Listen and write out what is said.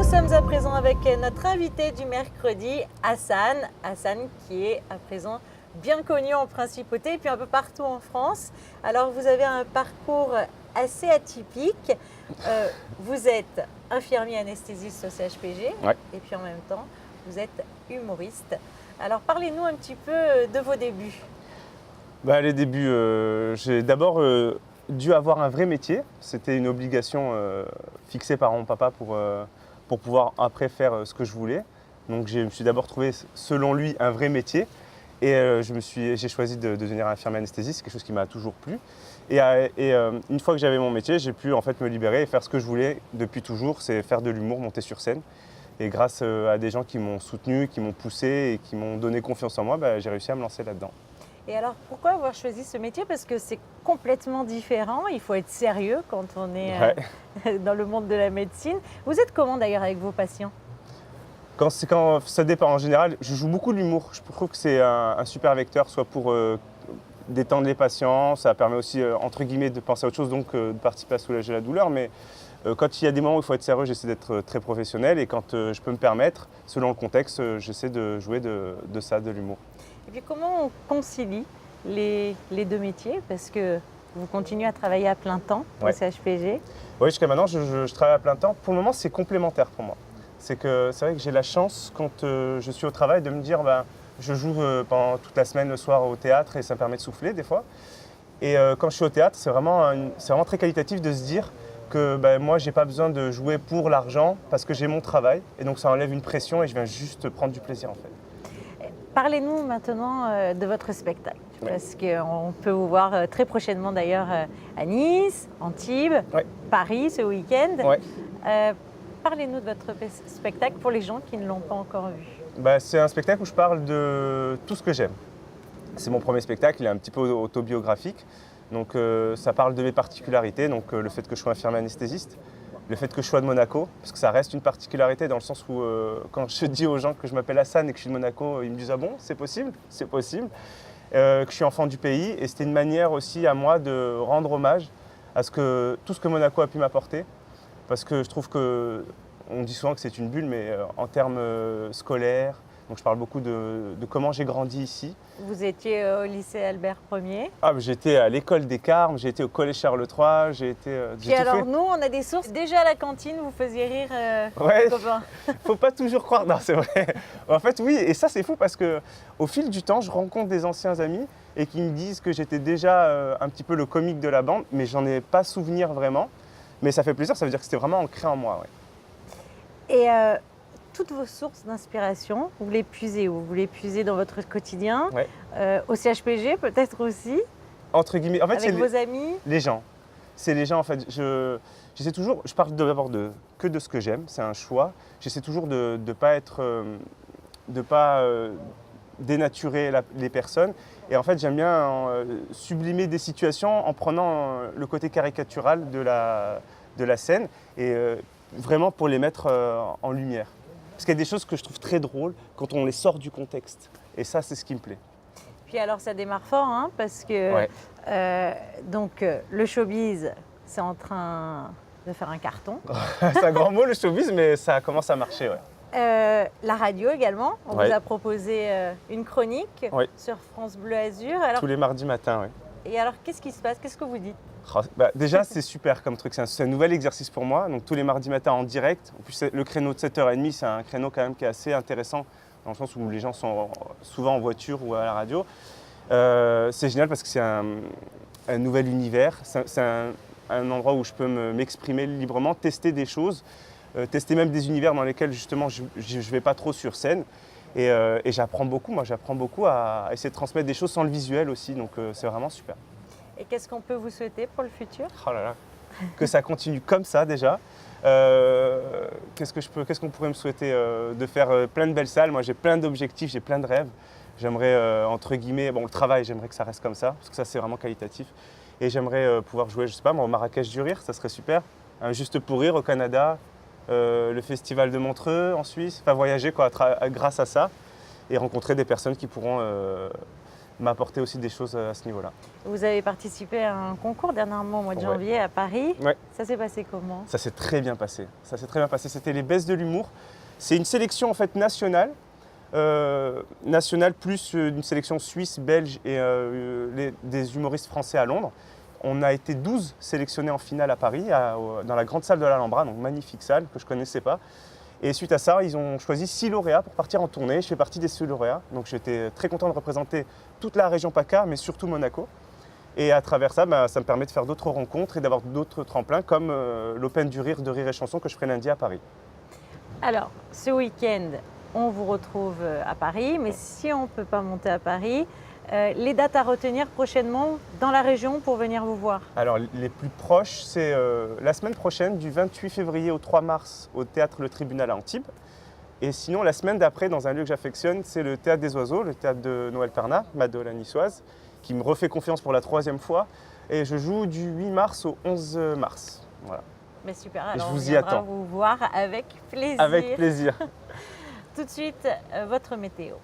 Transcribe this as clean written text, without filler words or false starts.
Nous sommes à présent avec notre invité du mercredi, Hassan. Hassan qui est à présent bien connu en principauté et puis un peu partout en France. Alors vous avez un parcours assez atypique. Vous êtes infirmier anesthésiste au CHPG et puis en même temps vous êtes humoriste. Alors parlez-nous un petit peu de vos débuts. Les débuts, j'ai d'abord dû avoir un vrai métier. C'était une obligation fixée par mon papa pour pouvoir après faire ce que je voulais. Donc je me suis d'abord trouvé, selon lui, un vrai métier. Et j'ai choisi de devenir infirmier anesthésiste, c'est quelque chose qui m'a toujours plu. Et une fois que j'avais mon métier, j'ai pu en fait me libérer et faire ce que je voulais depuis toujours, c'est faire de l'humour, monter sur scène. Et grâce à des gens qui m'ont soutenu, qui m'ont poussé et qui m'ont donné confiance en moi, j'ai réussi à me lancer là-dedans. Et alors, pourquoi avoir choisi ce métier? Parce que c'est complètement différent. Il faut être sérieux quand on est dans le monde de la médecine. Vous êtes comment d'ailleurs avec vos patients? Quand ça dépend. En général, je joue beaucoup de l'humour. Je trouve que c'est un super vecteur, soit pour détendre les patients, ça permet aussi, entre guillemets, de penser à autre chose, donc de participer à soulager la douleur. Mais quand il y a des moments où il faut être sérieux, j'essaie d'être très professionnel. Et quand je peux me permettre, selon le contexte, j'essaie de jouer de ça, de l'humour. Et puis comment on concilie les deux métiers? Parce que vous continuez à travailler à plein temps au CHPG. Oui, jusqu'à maintenant, je travaille à plein temps. Pour le moment, c'est complémentaire pour moi. C'est vrai que j'ai la chance, quand je suis au travail, de me dire je joue pendant toute la semaine le soir au théâtre et ça me permet de souffler des fois. Et quand je suis au théâtre, c'est vraiment très qualitatif de se dire que moi, je n'ai pas besoin de jouer pour l'argent parce que j'ai mon travail. Et donc ça enlève une pression et je viens juste prendre du plaisir en fait. Parlez-nous maintenant de votre spectacle, parce qu'on peut vous voir très prochainement d'ailleurs à Nice, Antibes, Paris ce week-end. Parlez-nous de votre spectacle pour les gens qui ne l'ont pas encore vu. C'est un spectacle où je parle de tout ce que j'aime. C'est mon premier spectacle, il est un petit peu autobiographique. Donc ça parle de mes particularités, donc le fait que je sois infirmier anesthésiste, le fait que je sois de Monaco, parce que ça reste une particularité dans le sens où quand je dis aux gens que je m'appelle Hassan et que je suis de Monaco, ils me disent « Ah bon, c'est possible ?» C'est possible. Que je suis enfant du pays et c'était une manière aussi à moi de rendre hommage à tout ce que Monaco a pu m'apporter. Parce que je trouve on dit souvent que c'est une bulle, mais en termes scolaires, donc je parle beaucoup de comment j'ai grandi ici. Vous étiez au lycée Albert Ier. J'étais à l'école des Carmes, j'ai été au collège Charles III, j'ai Et alors nous, on a des sources. Déjà à la cantine, vous faisiez rire les copains. Faut pas toujours croire. Non, c'est vrai. En fait, oui, et ça c'est fou parce qu'au fil du temps, je rencontre des anciens amis et qui me disent que j'étais déjà un petit peu le comique de la bande, mais j'en ai pas souvenir vraiment. Mais ça fait plaisir, ça veut dire que c'était vraiment ancré en moi. Et toutes vos sources d'inspiration, vous les puisez où? Vous les puisez dans votre quotidien, au CHPG peut-être aussi? Entre guillemets, en fait, avec vos amis? Les gens. C'est les gens en fait. J'essaie toujours, je parle d'abord que de ce que j'aime, c'est un choix. J'essaie toujours de ne pas dénaturer les personnes. Et en fait, j'aime bien sublimer des situations en prenant le côté caricatural de la scène et vraiment pour les mettre en lumière. Parce qu'il y a des choses que je trouve très drôles quand on les sort du contexte. Et ça, c'est ce qui me plaît. Puis alors, ça démarre fort, parce que le showbiz, c'est en train de faire un carton. C'est un grand mot, le showbiz, mais ça commence à marcher, la radio également, on vous a proposé une chronique sur France Bleu Azur. Alors, tous les mardis matins, Et alors, qu'est-ce qui se passe? Qu'est-ce que vous dites? Déjà, c'est super comme truc. C'est un nouvel exercice pour moi. Donc, tous les mardis matins en direct. En plus, le créneau de 7h30, c'est un créneau quand même qui est assez intéressant dans le sens où les gens sont souvent en voiture ou à la radio. C'est génial parce que c'est un nouvel univers. C'est un endroit où je peux m'exprimer librement, tester des choses, tester même des univers dans lesquels justement je ne vais pas trop sur scène. Et j'apprends beaucoup. Moi, j'apprends beaucoup à essayer de transmettre des choses sans le visuel aussi. Donc, c'est vraiment super. Et qu'est-ce qu'on peut vous souhaiter pour le futur? Oh là là, que ça continue comme ça déjà. Qu'est-ce qu'on pourrait me souhaiter? De faire plein de belles salles. Moi, j'ai plein d'objectifs, j'ai plein de rêves. J'aimerais, entre guillemets, le travail, j'aimerais que ça reste comme ça, parce que ça, c'est vraiment qualitatif. Et j'aimerais pouvoir jouer, je sais pas, moi, au Marrakech du Rire, ça serait super. Juste pour rire au Canada, le festival de Montreux en Suisse, voyager grâce à ça et rencontrer des personnes qui pourront m'a apporté aussi des choses à ce niveau-là. Vous avez participé à un concours dernièrement au mois de Ouais. janvier à Paris. Ouais. Ça s'est passé comment? Ça s'est très bien passé. Ça s'est très bien passé. C'était les Baisses de l'humour. C'est une sélection en fait nationale. Nationale plus une sélection suisse, belge et des humoristes français à Londres. On a été 12 sélectionnés en finale à Paris, dans la grande salle de l'Alhambra, donc magnifique salle que je ne connaissais pas. Et suite à ça, ils ont choisi 6 lauréats pour partir en tournée. Je fais partie des 6 lauréats, donc j'étais très content de représenter toute la région PACA, mais surtout Monaco. Et à travers ça, ça me permet de faire d'autres rencontres et d'avoir d'autres tremplins, comme l'Open du Rire de Rire et Chanson que je ferai lundi à Paris. Alors, ce week-end, on vous retrouve à Paris, mais si on ne peut pas monter à Paris, les dates à retenir prochainement dans la région pour venir vous voir? Alors les plus proches, c'est la semaine prochaine, du 28 février au 3 mars, au Théâtre Le Tribunal à Antibes. Et sinon, la semaine d'après, dans un lieu que j'affectionne, c'est le Théâtre des Oiseaux, le théâtre de Noël Pernat, Mado la niçoise, qui me refait confiance pour la 3e fois. Et je joue du 8 mars au 11 mars. Voilà. Mais super, alors Je on vous y viendra attends. vous voir avec plaisir. Avec plaisir. Tout de suite, votre météo.